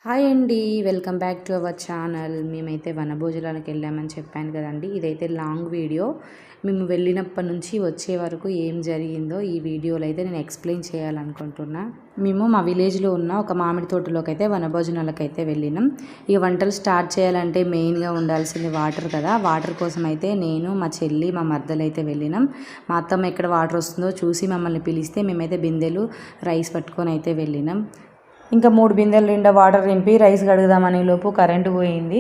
Hi అండి, welcome back to our channel. మేమైతే వనభోజనాలకు వెళ్ళామని చెప్పాను కదండి. ఇదైతే లాంగ్ వీడియో. మేము వెళ్ళినప్పటి నుంచి వచ్చే వరకు ఏం జరిగిందో ఈ వీడియోలో అయితే నేను ఎక్స్ప్లెయిన్ చేయాలనుకుంటున్నా. మేము మా విలేజ్లో ఉన్న ఒక మామిడి తోటలోకి అయితే వనభోజనాలకు అయితే వెళ్ళినాం. ఇక వంటలు స్టార్ట్ చేయాలంటే మెయిన్గా ఉండాల్సింది వాటర్ కదా. వాటర్ కోసం అయితే నేను, మా చెల్లి, మా మర్దలు అయితే వెళ్ళినాం. మా అత్తమ్మ ఎక్కడ వాటర్ వస్తుందో చూసి మమ్మల్ని పిలిస్తే మేమైతే బిందెలు రైస్ పట్టుకొని అయితే వెళ్ళినాం. ఇంకా 3 బిందెల నిండా వాటర్ నింపి రైస్ కడుగుదామనే లోపు కరెంటు పోయింది.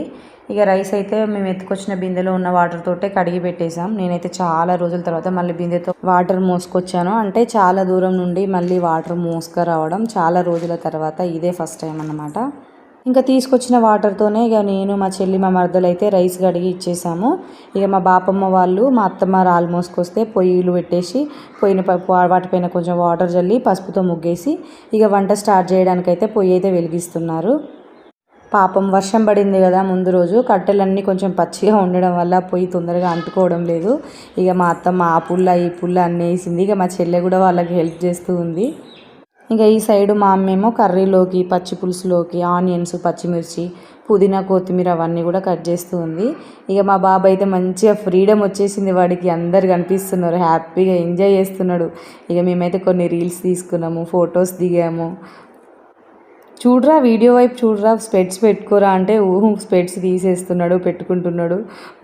ఇక రైస్ అయితే మేము ఎత్తుకొచ్చిన బిందెలో ఉన్న వాటర్ తోటే కడిగి పెట్టేసాం. నేనైతే చాలా రోజుల తర్వాత మళ్ళీ బిందెతో వాటర్ మోసుకొచ్చాను. అంటే చాలా దూరం నుండి మళ్ళీ వాటర్ మోసుకురావడం చాలా రోజుల తర్వాత ఇదే ఫస్ట్ టైం అన్నమాట. ఇంకా తీసుకొచ్చిన వాటర్తోనే ఇక నేను, మా చెల్లి, మా మరదలు అయితే రైస్ కడిగి ఇచ్చేసాము. ఇక మా బాపమ్మ వాళ్ళు, మా అత్తమ్మ రాళ్ళు మోసుకొస్తే పొయ్యిలు పెట్టేసి వాటిపైన కొంచెం వాటర్ జల్లి పసుపుతో ముగ్గేసి ఇక వంట స్టార్ట్ చేయడానికైతే పొయ్యి అయితే వెలిగిస్తున్నారు. పాపం వర్షం పడింది కదా ముందు రోజు, కట్టెలన్నీ కొంచెం పచ్చిగా ఉండడం వల్ల పొయ్యి తొందరగా అంటుకోవడం లేదు. ఇక మా అత్తమ్మ ఆ పుల్ల ఈ పుల్ల అన్నీ వేసింది. ఇక మా చెల్లె కూడా వాళ్ళకి హెల్ప్ చేస్తూ ఉంది. ఇంకా ఈ సైడు మా అమ్మేమో కర్రీలోకి, పచ్చి పులుసులోకి ఆనియన్స్, పచ్చిమిర్చి, పుదీనా, కొత్తిమీర అవన్నీ కూడా కట్ చేస్తూ ఉంది. ఇక మా బాబు అయితే మంచిగా ఫ్రీడమ్ వచ్చేసింది వాడికి. అందరు కనిపిస్తున్నారు, హ్యాపీగా ఎంజాయ్ చేస్తున్నాడు. ఇక మేమైతే కొన్ని రీల్స్ తీసుకున్నాము, ఫొటోస్ దిగాము. చూడరా వీడియో వైపు చూడరా, స్పెట్స్ పెట్టుకోరా అంటే స్పెట్స్ తీసేస్తున్నాడు, పెట్టుకుంటున్నాడు.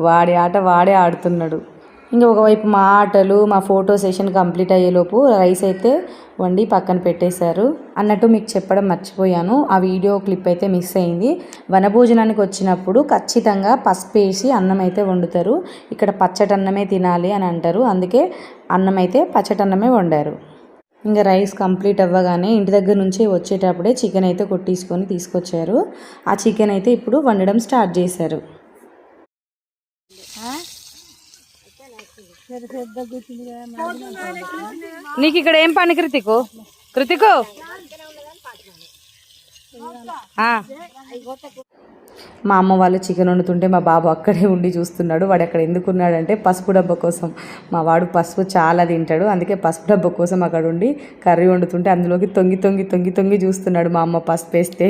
వాడి ఆట వాడే ఆడుతున్నాడు. ఇంకా ఒకవైపు మా ఆటలు, మా ఫోటో సెషన్ కంప్లీట్ అయ్యేలోపు రైస్ అయితే వండి పక్కన పెట్టేశారు. అన్నట్టు మీకు చెప్పడం మర్చిపోయాను, ఆ వీడియో క్లిప్ అయితే మిస్ అయింది. వనభోజనానికి వచ్చినప్పుడు ఖచ్చితంగా పసుపు వేసి అన్నం అయితే వండుతారు. ఇక్కడ పచ్చటన్నమే తినాలి అని అంటారు, అందుకే అన్నం అయితే పచ్చటన్నమే వండారు. ఇంకా రైస్ కంప్లీట్ అవ్వగానే ఇంటి దగ్గర నుంచి వచ్చేటప్పుడే చికెన్ అయితే కొట్టించుకొని తీసుకొచ్చారు. ఆ చికెన్ అయితే ఇప్పుడు వండడం స్టార్ట్ చేశారు. నీకు ఇక్కడ ఏం పని కృతికు? మా అమ్మ వాళ్ళు చికెన్ వండుతుంటే మా బాబు అక్కడే ఉండి చూస్తున్నాడు. వాడు అక్కడ ఎందుకున్నాడంటే పసుపు డబ్బా కోసం. మా వాడు పసుపు చాలా తింటాడు, అందుకే పసుపు డబ్బా కోసం అక్కడ ఉండి కర్రీ వండుతుంటే అందులోకి తొంగి తొంగి తొంగి తొంగి చూస్తున్నాడు మా అమ్మ పసుపు వేస్తే.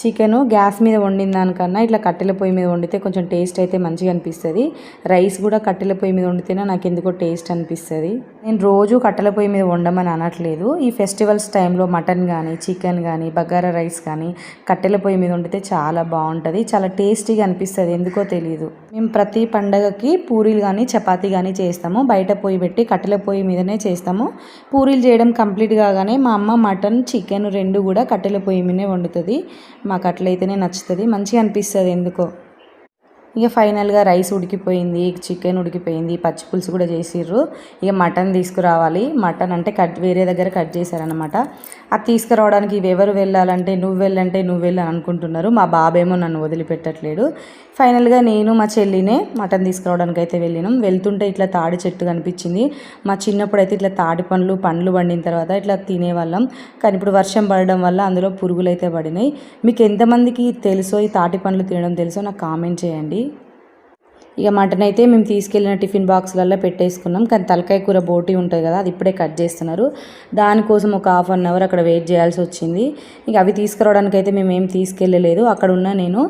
చికెను గ్యాస్ మీద వండిన దానికన్నా ఇట్లా కట్టెల పొయ్యి మీద వండితే కొంచెం టేస్ట్ అయితే మంచిగా అనిపిస్తుంది. రైస్ కూడా కట్టెల పొయ్యి మీద వండితేనే నాకు ఎందుకో టేస్ట్ అనిపిస్తుంది. నేను రోజు కట్టెల పొయ్యి మీద వండమని అనట్లేదు. ఈ ఫెస్టివల్స్ టైంలో మటన్ కానీ, చికెన్ కానీ, బగారా రైస్ కానీ కట్టెల పొయ్యి మీద వండితే చాలా బాగుంటుంది, చాలా టేస్టీగా అనిపిస్తుంది. ఎందుకో తెలియదు. మేము ప్రతి పండగకి పూరీలు కానీ, చపాతీ కానీ చేస్తాము. బయట పొయ్యి పెట్టి కట్టెల పొయ్యి మీదనే చేస్తాము. పూరీలు చేయడం కంప్లీట్ కాగానే మా అమ్మ మటన్, చికెన్ 2 కూడా కట్టెల పొయ్యి మీదనే వండుతుంది. మాకు అట్లయితేనే నచ్చుతుంది, మంచిగా అనిపిస్తుంది ఎందుకో. ఇక ఫైనల్గా రైస్ ఉడికిపోయింది, చికెన్ ఉడికిపోయింది, పచ్చి పులుసు కూడా చేసిర్రు. ఇక మటన్ తీసుకురావాలి. మటన్ అంటే వేరే దగ్గర కట్ చేశారనమాట. అది తీసుకురావడానికి ఎవరు వెళ్ళాలంటే నువ్వు వెళ్ళని అనుకుంటున్నారు. మా బాబేమో నన్ను వదిలిపెట్టట్లేడు. ఫైనల్గా నేను, మా చెల్లినే మటన్ తీసుకురావడానికి అయితే వెళ్ళినాం. వెళ్తుంటే ఇట్లా తాడి చెట్టు కనిపించింది. మా చిన్నప్పుడు అయితే ఇట్లా తాడి పండ్లు పండిన తర్వాత ఇట్లా తినేవాళ్ళం. కానీ ఇప్పుడు వర్షం పడడం వల్ల అందులో పురుగులు అయితే పడినాయి. మీకు ఎంతమందికి తెలుసో ఈ తాటి పండ్లు తినడం తెలుసో నాకు కామెంట్ చేయండి. ఇక మటన్ అయితే మేము తీసుకెళ్ళిన టిఫిన్ బాక్స్లలో పెట్టేసుకున్నాం. కానీ తలకాయ కూర బోటి ఉంటుంది కదా, అది ఇప్పుడే కట్ చేస్తున్నారు. దానికోసం ఒక 1/2 అవర్ అక్కడ వెయిట్ చేయాల్సి వచ్చింది. ఇక అవి తీసుకురావడానికి అయితే మేము ఏం తీసుకెళ్ళలేదు. అక్కడ ఉన్న నేను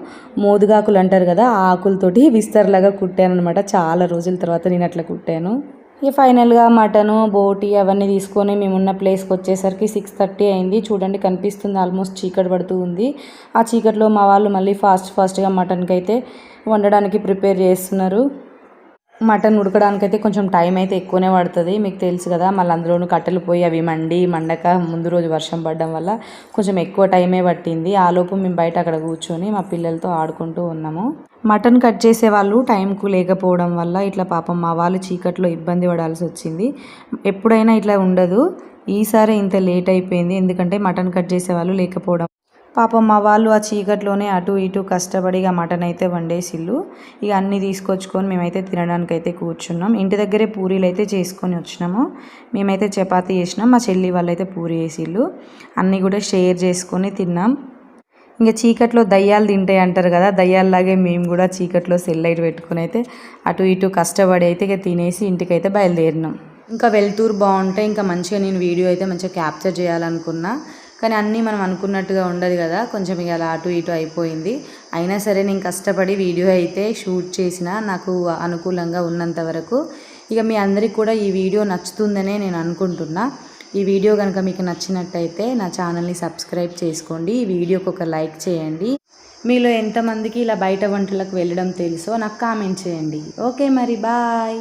మోదుగాకులు అంటారు కదా, ఆ ఆకులతోటి విస్తర్లాగా కుట్టాను అనమాట. చాలా రోజుల తర్వాత నేను అట్లా కుట్టాను. ఇక ఫైనల్గా మటను, బోటి అవన్నీ తీసుకొని మేమున్న ప్లేస్కి వచ్చేసరికి 6:30 అయింది. చూడండి కనిపిస్తుంది, ఆల్మోస్ట్ చీకటి పడుతూ ఉంది. ఆ చీకటిలో మా వాళ్ళు మళ్ళీ ఫాస్ట్గా మటన్కి అయితే వండడానికి ప్రిపేర్ చేస్తున్నారు. మటన్ ఉడకడానికైతే కొంచెం టైం అయితే ఎక్కువనే పడుతుంది, మీకు తెలుసు కదా. మళ్ళీ అందులోనూ కట్టెలు పోయి అవి మండక ముందు రోజు వర్షం పడడం వల్ల కొంచెం ఎక్కువ టైమే పట్టింది. ఆలోపు మేము బయట అక్కడ కూర్చొని మా పిల్లలతో ఆడుకుంటూ ఉన్నాము. మటన్ కట్ చేసే వాళ్ళు టైంకు లేకపోవడం వల్ల ఇట్లా పాపం మా వాళ్ళు చీకట్లో ఇబ్బంది పడాల్సి వచ్చింది. ఎప్పుడైనా ఇట్లా ఉండదు, ఈసారి ఇంత లేట్ అయిపోయింది ఎందుకంటే మటన్ కట్ చేసే వాళ్ళు లేకపోవడం. పాపం మా వాళ్ళు ఆ చీకట్లోనే అటు ఇటు కష్టపడి మటన్ అయితే వండేసిళ్ళు. ఇక అన్నీ తీసుకొచ్చుకొని మేమైతే తినడానికి అయితే కూర్చున్నాం. ఇంటి దగ్గరే పూరీలు అయితే చేసుకొని వచ్చినాము. మేమైతే చపాతీ చేసినాం, మా చెల్లి వాళ్ళు అయితే పూరి వేసిళ్ళు. అన్నీ కూడా షేర్ చేసుకొని తిన్నాం. ఇంకా చీకట్లో దయ్యాలు తింటాయి అంటారు కదా, దయ్యాల్లాగే మేము కూడా చీకట్లో సెల్ లైట్ పెట్టుకుని అయితే అటు ఇటు కష్టపడి అయితే ఇక తినేసి ఇంటికైతే బయలుదేరినాం. ఇంకా వెళ్తూరు బాగుంటే ఇంకా మంచిగా నేను వీడియో అయితే మంచిగా క్యాప్చర్ చేయాలనుకున్నా. కానీ అన్నీ మనం అనుకున్నట్టుగా ఉండదు కదా, కొంచెం ఇక అలా అటు ఇటు అయిపోయింది. అయినా సరే నేను కష్టపడి వీడియో అయితే షూట్ చేసిన, నాకు అనుకూలంగా ఉన్నంత వరకు. ఇక మీ అందరికీ కూడా ఈ వీడియో నచ్చుతుందనే నేను అనుకుంటున్నా. ఈ వీడియో కనుక మీకు నచ్చినట్టయితే నా ఛానల్ని సబ్స్క్రైబ్ చేసుకోండి, ఈ వీడియోకి ఒక లైక్ చేయండి. మీలో ఎంతమందికి ఇలా బయట వంటలకు వెళ్ళడం తెలుసో నాకు కామెంట్ చేయండి. ఓకే మరి బాయ్.